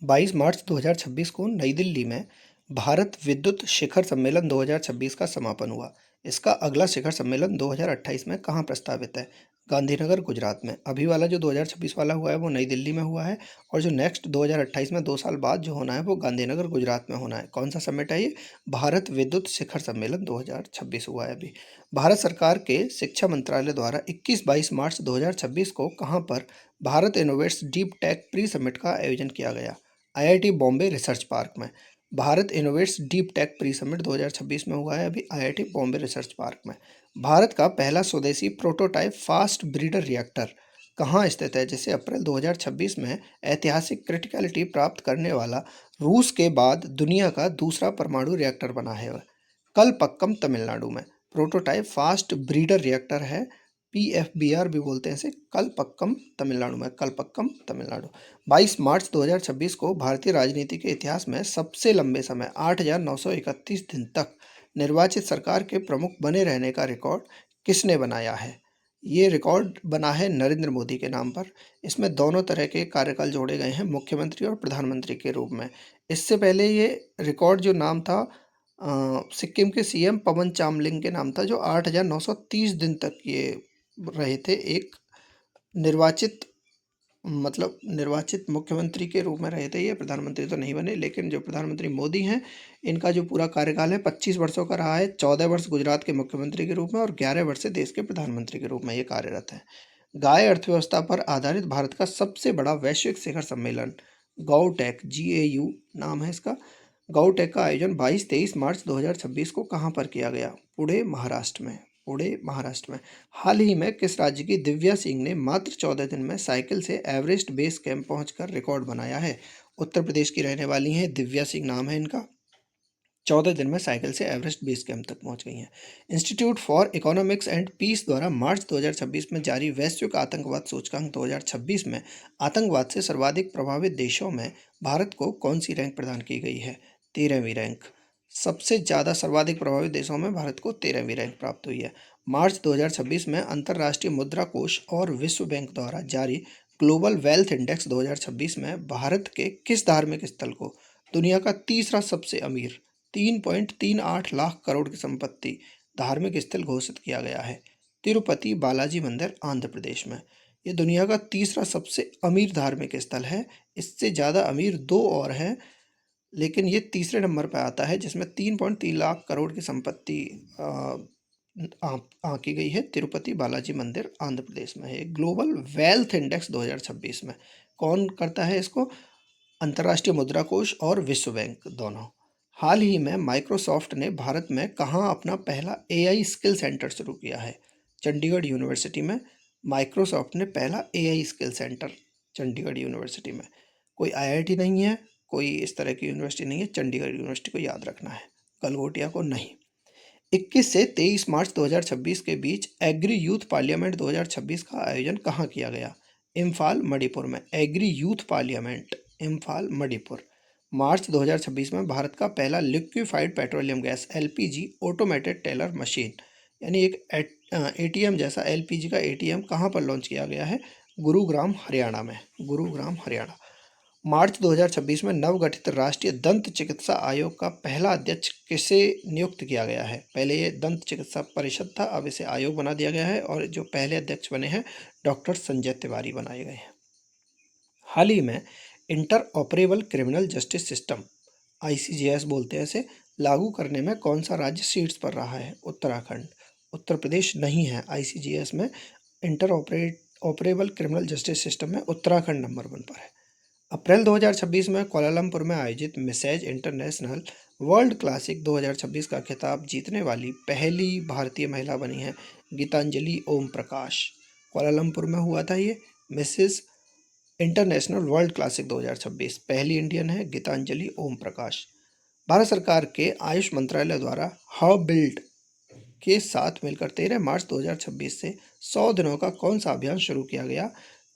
22 मार्च 2026 को नई दिल्ली में भारत विद्युत शिखर सम्मेलन 2026 का समापन हुआ। इसका अगला शिखर सम्मेलन 2028 में कहाँ प्रस्तावित है? गांधीनगर, गुजरात में। अभी वाला जो 2026 वाला हुआ है वो नई दिल्ली में हुआ है, और जो नेक्स्ट 2028 में 2 साल बाद जो होना है वो गांधीनगर, गुजरात में होना है। कौन सा समिट है ये? भारत विद्युत शिखर सम्मेलन 2026 हुआ है अभी। भारत सरकार के शिक्षा मंत्रालय द्वारा 21-22 मार्च 2026 को कहाँ पर Bharat innovates deep tech pre summit का आयोजन किया गया? आईआईटी बॉम्बे रिसर्च पार्क में। Bharat innovates deep tech pre summit 2026 में हुआ है अभी आईआईटी बॉम्बे रिसर्च पार्क में। भारत का पहला स्वदेशी प्रोटोटाइप फास्ट ब्रीडर रिएक्टर कहाँ स्थित है, जिसे अप्रैल 2026 में ऐतिहासिक क्रिटिकलिटी प्राप्त करने वाला रूस के बाद दुनिया का दूसरा परमाणु रिएक्टर बना है? कलपक्कम, तमिलनाडु में। प्रोटोटाइप फास्ट ब्रीडर रिएक्टर है, पीएफबीआर भी बोलते हैं इसे। कलपक्कम, तमिलनाडु में। कलपक्कम, तमिलनाडु। 22 मार्च 2026 को भारतीय राजनीति के इतिहास में सबसे लंबे समय 8,931 दिन तक निर्वाचित सरकार के प्रमुख बने रहने का रिकॉर्ड किसने बनाया है? ये रिकॉर्ड बना है नरेंद्र मोदी के नाम पर। इसमें दोनों तरह के कार्यकाल जोड़े गए हैं, मुख्यमंत्री और प्रधानमंत्री के रूप में। इससे पहले ये रिकॉर्ड जो नाम था सिक्किम के सीएम पवन चामलिंग के नाम था, जो 8,930 दिन तक ये रहे थे एक निर्वाचित, मतलब निर्वाचित मुख्यमंत्री के रूप में रहे थे। ये प्रधानमंत्री तो नहीं बने, लेकिन जो प्रधानमंत्री मोदी हैं इनका जो पूरा कार्यकाल है 25 वर्षों का रहा है। 14 वर्ष गुजरात के मुख्यमंत्री के रूप में और 11 वर्ष से देश के प्रधानमंत्री के रूप में ये कार्यरत हैं। गाय अर्थव्यवस्था पर आधारित भारत का सबसे बड़ा वैश्विक शिखर सम्मेलन गौटेक, GAU नाम है इसका, गौटेक का आयोजन 22-23 मार्च 2026 को कहाँ पर किया गया? पुणे, महाराष्ट्र में। पुणे, महाराष्ट्र में। हाल ही में किस राज्य की दिव्या सिंह ने मात्र 14 दिन में साइकिल से एवरेस्ट बेस कैंप पहुंचकर रिकॉर्ड बनाया है? उत्तर प्रदेश की रहने वाली हैं दिव्या सिंह, नाम है इनका। 14 दिन में साइकिल से एवरेस्ट बेस कैंप तक पहुंच गई हैं। Institute for economics and peace द्वारा मार्च 2026 में जारी वैश्विक आतंकवाद सूचकांक 2026 में आतंकवाद से सर्वाधिक प्रभावित देशों में भारत को कौन सी रैंक प्रदान की गई है? 13वीं रैंक। सबसे ज़्यादा सर्वाधिक प्रभावित देशों में भारत को 13वीं रैंक प्राप्त हुई है। मार्च 2026 में अंतर्राष्ट्रीय मुद्रा कोष और विश्व बैंक द्वारा जारी ग्लोबल वेल्थ इंडेक्स 2026 में भारत के किस धार्मिक स्थल को दुनिया का तीसरा सबसे अमीर 3.38 लाख करोड़ की संपत्ति धार्मिक स्थल घोषित किया गया है? तिरुपति बालाजी मंदिर, आंध्र प्रदेश में। ये दुनिया का तीसरा सबसे अमीर धार्मिक स्थल है। इससे ज़्यादा अमीर दो और हैं, लेकिन ये तीसरे नंबर पर आता है, जिसमें 3.3 लाख करोड़ की संपत्ति आंकी गई है। तिरुपति बालाजी मंदिर आंध्र प्रदेश में है। ग्लोबल वेल्थ इंडेक्स 2026 में कौन करता है इसको? अंतर्राष्ट्रीय मुद्रा कोष और विश्व बैंक दोनों। हाल ही में माइक्रोसॉफ्ट ने भारत में कहाँ अपना पहला AI स्किल सेंटर शुरू किया है? चंडीगढ़ यूनिवर्सिटी में। माइक्रोसॉफ्ट ने पहला AI skill centre Chandigarh university में। कोई IIT नहीं है, कोई इस तरह की यूनिवर्सिटी नहीं है। चंडीगढ़ यूनिवर्सिटी को याद रखना है, गलगोटिया को नहीं। 21 से 23 मार्च 2026 के बीच एग्री यूथ पार्लियामेंट 2026 का आयोजन कहाँ किया गया? इम्फाल, मणिपुर में। Agri youth parliament, Imphal, Manipur. मार्च 2026 में भारत का पहला liquefied petroleum gas LPG automated teller machine, यानी एक ATM जैसा LPG का ATM कहाँ पर लॉन्च किया गया है? गुरुग्राम, हरियाणा में। गुरुग्राम, हरियाणा। मार्च 2026 में नवगठित राष्ट्रीय दंत चिकित्सा आयोग का पहला अध्यक्ष किसे नियुक्त किया गया है? पहले ये दंत चिकित्सा परिषद था, अब इसे आयोग बना दिया गया है, और जो पहले अध्यक्ष बने हैं डॉक्टर संजय तिवारी बनाए गए हैं। हाल ही में inter operable criminal justice system, ICJS बोलते हैं इसे, लागू करने में कौन सा राज्य शीर्ष पर रहा है? उत्तराखंड। उत्तर प्रदेश नहीं है ICJS में। Inter operable criminal justice system में उत्तराखंड नंबर 1 पर है। अप्रैल 2026 में कोलालमपुर में आयोजित मिसेज इंटरनेशनल वर्ल्ड क्लासिक 2026 का खिताब जीतने वाली पहली भारतीय महिला बनी है गीतांजलि ओम प्रकाश। कोलालमपुर में हुआ था ये मिसेज इंटरनेशनल वर्ल्ड क्लासिक 2026, पहली इंडियन है गीतांजलि ओम प्रकाश। भारत सरकार के आयुष मंत्रालय द्वारा हब बिल्ड के साथ मिलकर 13 मार्च 2026 से 100 दिनों का कौन सा अभियान शुरू किया गया,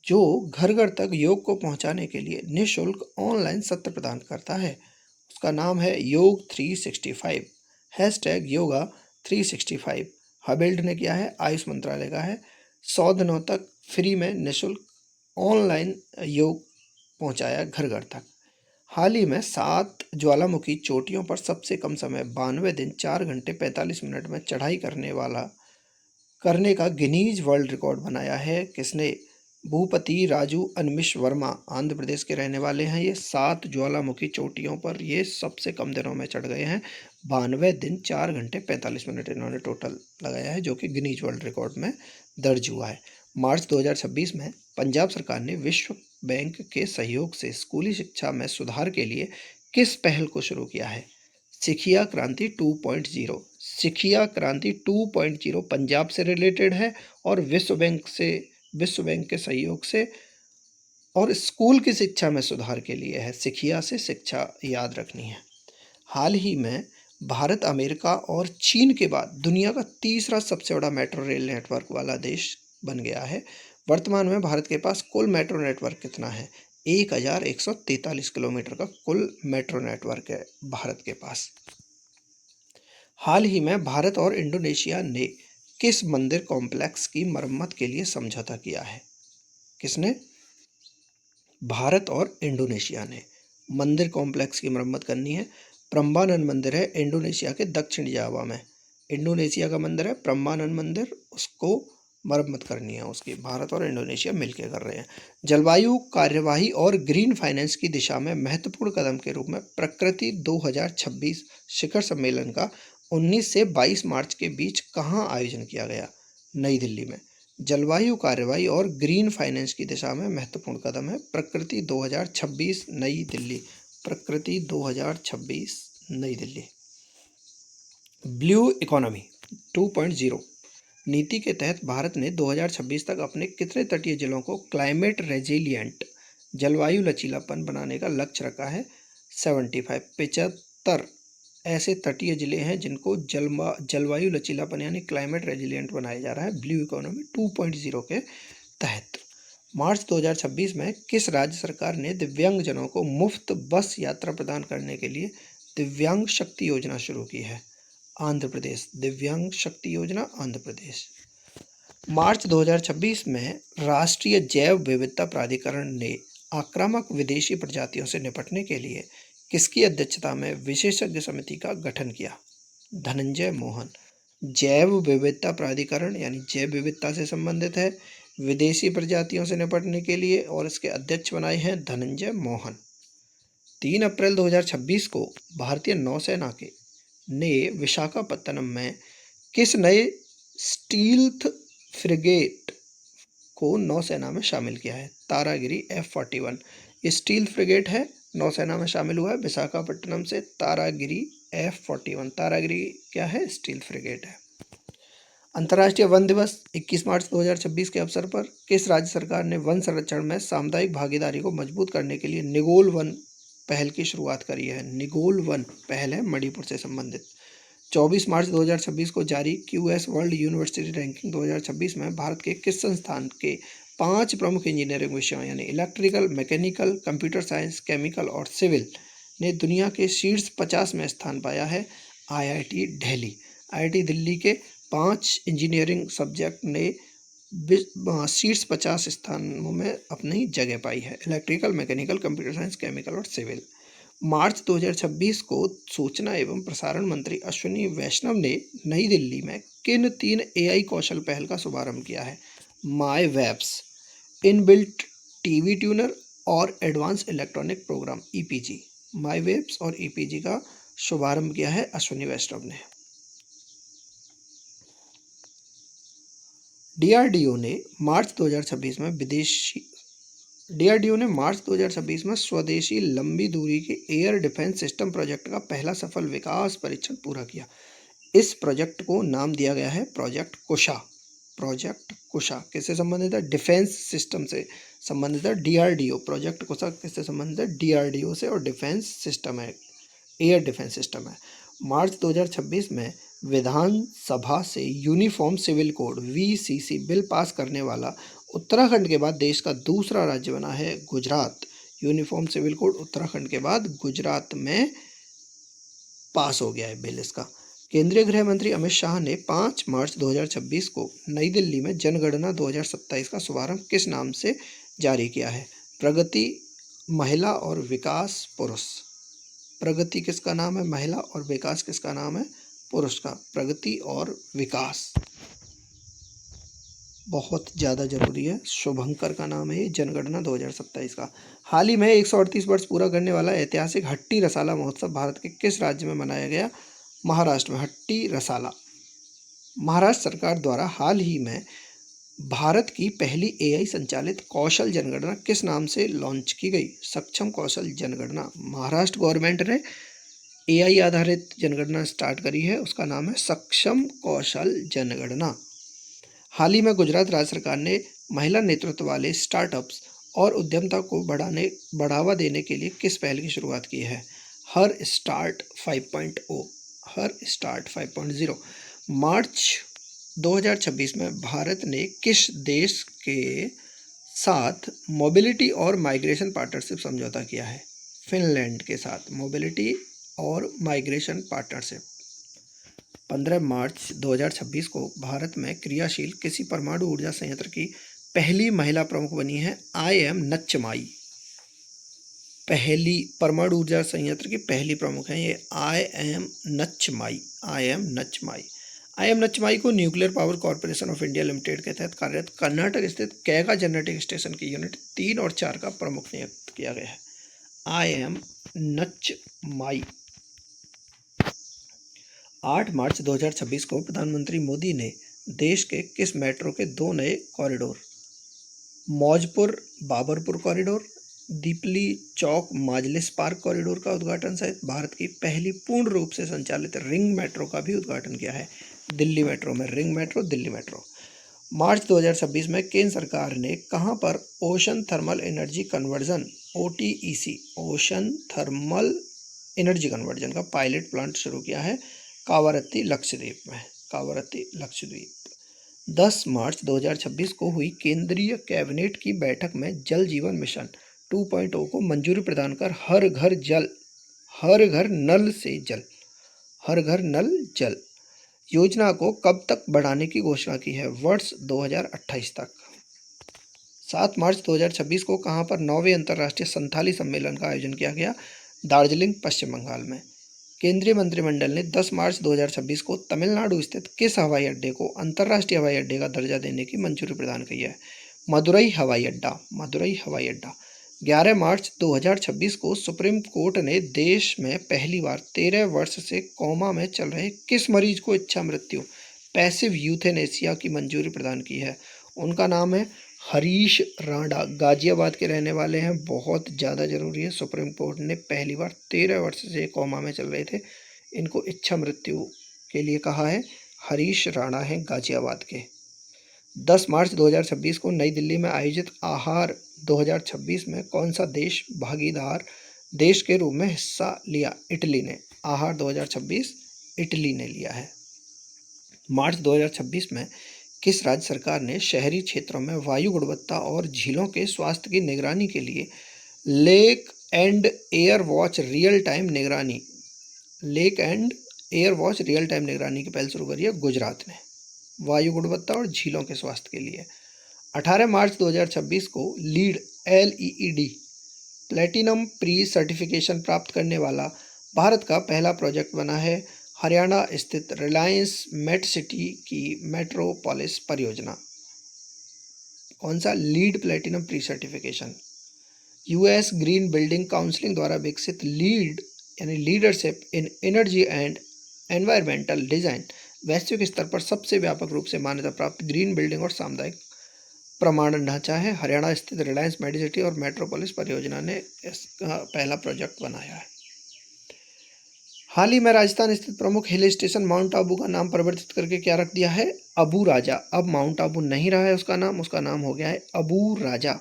जो घर घर तक योग को पहुंचाने के लिए निःशुल्क ऑनलाइन सत्र प्रदान करता है? उसका नाम है योग 365, #योगा 365। हबिल्ड ने किया है, आयुष मंत्रालय का है। 100 दिनों तक फ्री में निःशुल्क ऑनलाइन योग पहुंचाया घर घर तक। हाल ही में 7 ज्वालामुखी चोटियों पर सबसे कम समय 92 दिन 4 घंटे 45 मिनट में चढ़ाई करने का गिनीज वर्ल्ड रिकॉर्ड बनाया है। किसने? भूपति राजू अनमिश वर्मा आंध्र प्रदेश के रहने वाले हैं। ये 7 ज्वालामुखी चोटियों पर ये सबसे कम दिनों में चढ़ गए हैं। 92 दिन 4 घंटे 45 मिनट इन्होंने टोटल लगाया है, जो कि गिनीज वर्ल्ड रिकॉर्ड में दर्ज हुआ है। मार्च 2026 में पंजाब सरकार ने विश्व बैंक के सहयोग से स्कूली शिक्षा में सुधार के लिए किस पहल को शुरू किया है? सिखिया क्रांति 2.0। सिखिया क्रांति 2.0 पंजाब से रिलेटेड है और विश्व बैंक के सहयोग से और स्कूल की शिक्षा में सुधार के लिए है। सिखिया से शिक्षा याद रखनी है। हाल ही में भारत अमेरिका और चीन के बाद दुनिया का तीसरा सबसे बड़ा मेट्रो रेल नेटवर्क वाला देश बन गया है। वर्तमान में भारत के पास कुल मेट्रो नेटवर्क कितना है? 1143 किलोमीटर का कुल मेट्रो नेटवर्क है भारत के पास। हाल ही में भारत और इंडोनेशिया ने किस मंदिर कॉम्प्लेक्स की मरम्मत के लिए समझौता किया है? किसने? भारत और इंडोनेशिया ने मंदिर कॉम्प्लेक्स की मरम्मत करनी है। प्रम्बानन मंदिर है इंडोनेशिया के दक्षिण जावा में। इंडोनेशिया का मंदिर है प्रम्बानन मंदिर, उसको मरम्मत करनी है उसकी। भारत और इंडोनेशिया मिलकर कर रहे हैं। जलवायु कार्यवाही और ग्रीन फाइनेंस की दिशा में महत्वपूर्ण कदम के रूप में प्रकृति 2026 शिखर सम्मेलन का 19 से 22 मार्च के बीच कहाँ आयोजन किया गया? नई दिल्ली में। जलवायु कार्यवाही और ग्रीन फाइनेंस की दिशा में महत्वपूर्ण कदम है प्रकृति 2026 नई दिल्ली। प्रकृति 2026 नई दिल्ली। ब्लू इकोनॉमी 2.0 नीति के तहत भारत ने 2026 तक अपने कितने तटीय जिलों को क्लाइमेट रेजिलिएंट जलवायु लचीलापन बनाने का लक्ष्य रखा है? 75 ऐसे तटीय जिले हैं जिनको जलवायु लचीलापन यानी क्लाइमेट रेजिलिएंट बनाया जा रहा है ब्लू इकोनॉमी 2.0 के तहत। मार्च 2026 में किस राज्य सरकार ने दिव्यांगजनों को मुफ्त बस यात्रा प्रदान करने के लिए दिव्यांग शक्ति योजना शुरू की है? आंध्र प्रदेश। दिव्यांग शक्ति योजना आंध्र प्रदेश। मार्च 2026 में राष्ट्रीय जैव विविधता प्राधिकरण ने आक्रामक विदेशी प्रजातियों से निपटने के लिए किसकी अध्यक्षता में विशेषज्ञ समिति का गठन किया? धनंजय मोहन। जैव विविधता प्राधिकरण यानी जैव विविधता से संबंधित है, विदेशी प्रजातियों से निपटने के लिए, और इसके अध्यक्ष बनाए हैं धनंजय मोहन। 3 अप्रैल 2026 को भारतीय नौसेना ने विशाखापत्तनम में किस नए स्टील्थ फ्रिगेट को नौसेना में शामिल किया है? तारागिरी F-41। ये स्टील फ्रिगेट है, नौसेना में शामिल हुआ है विशाखापट्टनम से। तारागिरी F-41। तारागिरी क्या है? स्टील फ्रिगेट है। अंतर्राष्ट्रीय वन दिवस 21 मार्च 2026 के अवसर पर किस राज्य सरकार ने वन संरक्षण में सामुदायिक भागीदारी को मजबूत करने के लिए निगोल वन पहल की शुरुआत करी है? निगोल वन पहल है मणिपुर से संबंधित। 24 मार्च 2026 को जारी QS वर्ल्ड यूनिवर्सिटी रैंकिंग 2026 में भारत के किस संस्थान के 5 प्रमुख इंजीनियरिंग विषयों यानी electrical, mechanical, computer science, chemical और सिविल ने दुनिया के शीर्ष 50 में स्थान पाया है? IIT दिल्ली। IIT दिल्ली के 5 इंजीनियरिंग सब्जेक्ट ने शीर्ष 50 स्थानों में अपनी जगह पाई है। Electrical, mechanical, computer science, chemical और सिविल। मार्च 2026 को सूचना एवं प्रसारण मंत्री अश्विनी वैष्णव ने नई दिल्ली में किन 3 AI कौशल पहल का शुभारंभ किया है? माई वेब्स, इनबिल्ट टीवी ट्यूनर और एडवांस इलेक्ट्रॉनिक प्रोग्राम EPG। माई वेब्स और EPG का शुभारंभ किया है अश्विनी वैष्णव ने। DRDO ने मार्च 2026 में स्वदेशी लंबी दूरी के एयर डिफेंस सिस्टम प्रोजेक्ट का पहला सफल विकास परीक्षण पूरा किया। इस प्रोजेक्ट को नाम दिया गया है प्रोजेक्ट कुशा। प्रोजेक्ट कुशा किससे संबंधित है? डिफेंस सिस्टम से संबंधित है। DRDO प्रोजेक्ट कुशा किससे संबंधित है? DRDO से, और डिफेंस सिस्टम है, एयर डिफेंस सिस्टम है। मार्च 2026 में विधानसभा से uniform civil code VCC bill pass करने वाला उत्तराखंड के बाद देश का दूसरा राज्य बना है Gujarat. Uniform civil code Uttarakhand के बाद गुजरात में पास हो गया है बिल इसका। केंद्रीय गृह मंत्री अमित शाह ने 5 मार्च 2026 को नई दिल्ली में जनगणना 2027 का शुभारंभ किस नाम से जारी किया है? प्रगति महिला और विकास पुरुष। प्रगति किसका नाम है? महिला। और विकास किसका नाम है? पुरुष का। प्रगति और विकास बहुत ज़्यादा जरूरी है। शुभंकर का नाम है ये। जनगणना 2027 का। हाल ही में 138 वर्ष पूरा करने वाला ऐतिहासिक हट्टी रसाला महोत्सव भारत के किस राज्य में मनाया गया? महाराष्ट्र में। हट्टी रसाला। महाराष्ट्र सरकार द्वारा हाल ही में भारत की पहली एआई संचालित कौशल जनगणना किस नाम से लॉन्च की गई? सक्षम कौशल जनगणना। महाराष्ट्र गवर्नमेंट ने एआई आधारित जनगणना स्टार्ट करी है, उसका नाम है सक्षम कौशल जनगणना। हाल ही में गुजरात राज्य सरकार ने महिला नेतृत्व वाले स्टार्टअप्स और उद्यमता को बढ़ावा देने के लिए किस पहल की शुरुआत की है? हर स्टार्ट 5.0। हर स्टार्ट 5.0। मार्च 2026 में भारत ने किस देश के साथ मोबिलिटी और माइग्रेशन पार्टनरशिप समझौता किया है? फिनलैंड के साथ मोबिलिटी और माइग्रेशन पार्टनरशिप। 15 मार्च 2026 को भारत में क्रियाशील किसी परमाणु ऊर्जा संयंत्र की पहली महिला प्रमुख बनी है IM नच्चमाई। पहली परमाणु ऊर्जा संयंत्र की पहली प्रमुख है ये IM नच्चमाई। IM नच्चमाई। IM नच्चमाई को nuclear power corporation of India limited के तहत कार्यरत कर्नाटक स्थित कैगा जनरेटिंग स्टेशन की यूनिट 3 और 4 का प्रमुख नियुक्त किया गया है। IM नच्चमाई। 8 मार्च 2026 को प्रधानमंत्री मोदी ने देश के किस मेट्रो के 2 नए कॉरिडोर, मौजपुर बाबरपुर कॉरिडोर, दीपली चौक माजलिस पार्क कॉरिडोर का उद्घाटन सहित भारत की पहली पूर्ण रूप से संचालित रिंग मेट्रो का भी उद्घाटन किया है? दिल्ली मेट्रो में। Ring metro, Delhi metro. मार्च 2026 में केंद्र सरकार ने कहां पर ocean thermal energy conversion OTEC ocean thermal energy conversion का पायलट प्लांट शुरू किया है? कावारत्ती लक्षद्वीप में। कावारत्ती लक्षद्वीप। 10 मार्च 2026 को हुई केंद्रीय कैबिनेट की बैठक में जल जीवन मिशन 2.0 को मंजूरी प्रदान कर हर घर जल, हर घर नल से जल, हर घर नल जल योजना को कब तक बढ़ाने की घोषणा की है? वर्ष 2028 तक। 7 मार्च 2026 को कहां पर 9वें अंतर्राष्ट्रीय संथाली सम्मेलन का आयोजन किया गया? दार्जिलिंग, पश्चिम बंगाल में। केंद्रीय मंत्रिमंडल ने 10 मार्च 2026 को तमिलनाडु स्थित किस हवाई अड्डे को अंतर्राष्ट्रीय हवाई अड्डे का दर्जा देने की मंजूरी प्रदान की है? मदुरई हवाई अड्डा। मदुरई हवाई अड्डा। 11 मार्च 2026 को सुप्रीम कोर्ट ने देश में पहली बार 13 वर्ष से कोमा में चल रहे किस मरीज को इच्छा मृत्यु, पैसिव यूथेनेसिया की मंजूरी प्रदान की है? उनका नाम है हरीश राणा। गाजियाबाद के रहने वाले हैं। बहुत ज़्यादा जरूरी है। सुप्रीम कोर्ट ने पहली बार 13 वर्ष से कोमा में चल रहे थे, इनको इच्छा मृत्यु के लिए कहा है। हरीश राणा हैं गाजियाबाद के। 10 मार्च 2026 को नई दिल्ली में आयोजित आहार 2026 में कौन सा देश भागीदार देश के रूप में हिस्सा लिया? इटली ने। आहार 2026 इटली ने लिया है। मार्च 2026 में किस राज्य सरकार ने शहरी क्षेत्रों में वायु गुणवत्ता और झीलों के स्वास्थ्य की निगरानी के लिए lake and air watch real time निगरानी, lake and air watch real time निगरानी की पहल शुरू करी है? गुजरात ने। वायु गुणवत्ता और झीलों के स्वास्थ्य के लिए। 18 मार्च 2026 को lead LED platinum pre certification प्राप्त करने वाला भारत का पहला प्रोजेक्ट बना है हरियाणा स्थित रिलायंस मेट सिटी की मेट्रोपोलिस परियोजना। कौन सा? Lead platinum pre certification. US green building council द्वारा विकसित लीड यानी leadership in energy and environmental design वैश्विक स्तर पर सबसे व्यापक रूप से मान्यता प्राप्त ग्रीन बिल्डिंग और सामुदायिक प्रमाणन ढांचा है। हरियाणा स्थित रिलायंस मेडिसिटी और मेट्रोपोलिस परियोजना ने इसका पहला प्रोजेक्ट बनाया है। हाल ही में राजस्थान स्थित प्रमुख हिल स्टेशन माउंट आबू का नाम परिवर्तित करके क्या रख दिया है? अबू राजा। अब माउंट आबू नहीं रहा है उसका नाम हो गया है अबू राजा।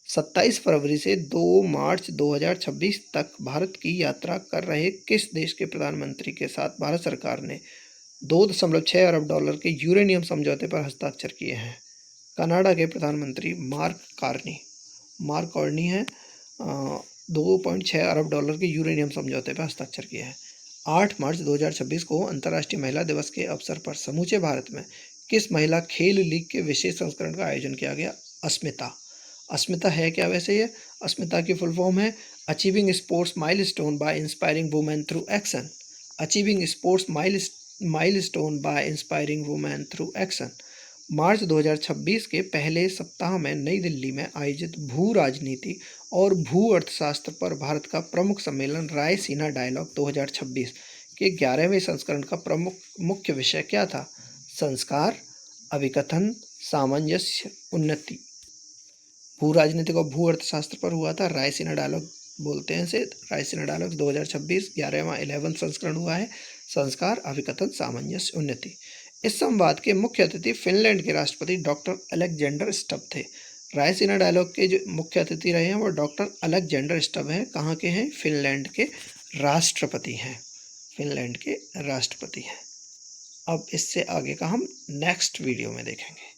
27 फरवरी से 2 मार्च 2026 तक भारत की यात्रा कर रहे किस देश के प्रधानमंत्री के साथ भारत सरकार ने $2.6 अरब के यूरेनियम समझौते पर हस्ताक्षर किए हैं? कनाडा के प्रधानमंत्री मार्क कार्नी हैं। 2.6 अरब डॉलर के यूरेनियम समझौते पर हस्ताक्षर किए हैं। 8 मार्च 2026 को अंतर्राष्ट्रीय महिला दिवस के अवसर पर समूचे भारत में किस महिला खेल लीग के विशेष संस्करण का आयोजन किया गया? अस्मिता। अस्मिता है क्या वैसे ये? अस्मिता की फुल फॉर्म है achieving sports milestone by inspiring women through action. Achieving sports milestone by inspiring women through action. मार्च 2026 के पहले सप्ताह में नई दिल्ली में आयोजित भू राजनीति और भू अर्थशास्त्र पर भारत का प्रमुख सम्मेलन रायसीना डायलॉग 2026 के 11वें संस्करण का प्रमुख मुख्य विषय क्या था? संस्कार, अभिकथन, सामंजस्य, उन्नति। भू राजनीतिक और भू अर्थशास्त्र पर हुआ था। रायसीना डायलॉग बोलते हैं इसे। रायसीना डायलॉग 2026 11वां 11th संस्करण हुआ है। संस्कार, अभिकथन, सामंजस्य, उन्नति। इस संवाद के मुख्य अतिथि फिनलैंड के राष्ट्रपति डॉक्टर अलेक्जेंडर स्टब थे। रायसीना डायलॉग के जो मुख्य अतिथि रहे हैं वो डॉक्टर अलेक्जेंडर स्टब हैं। कहाँ के हैं? फिनलैंड के राष्ट्रपति हैं। फिनलैंड के राष्ट्रपति हैं। अब इससे आगे का हम नेक्स्ट वीडियो में देखेंगे।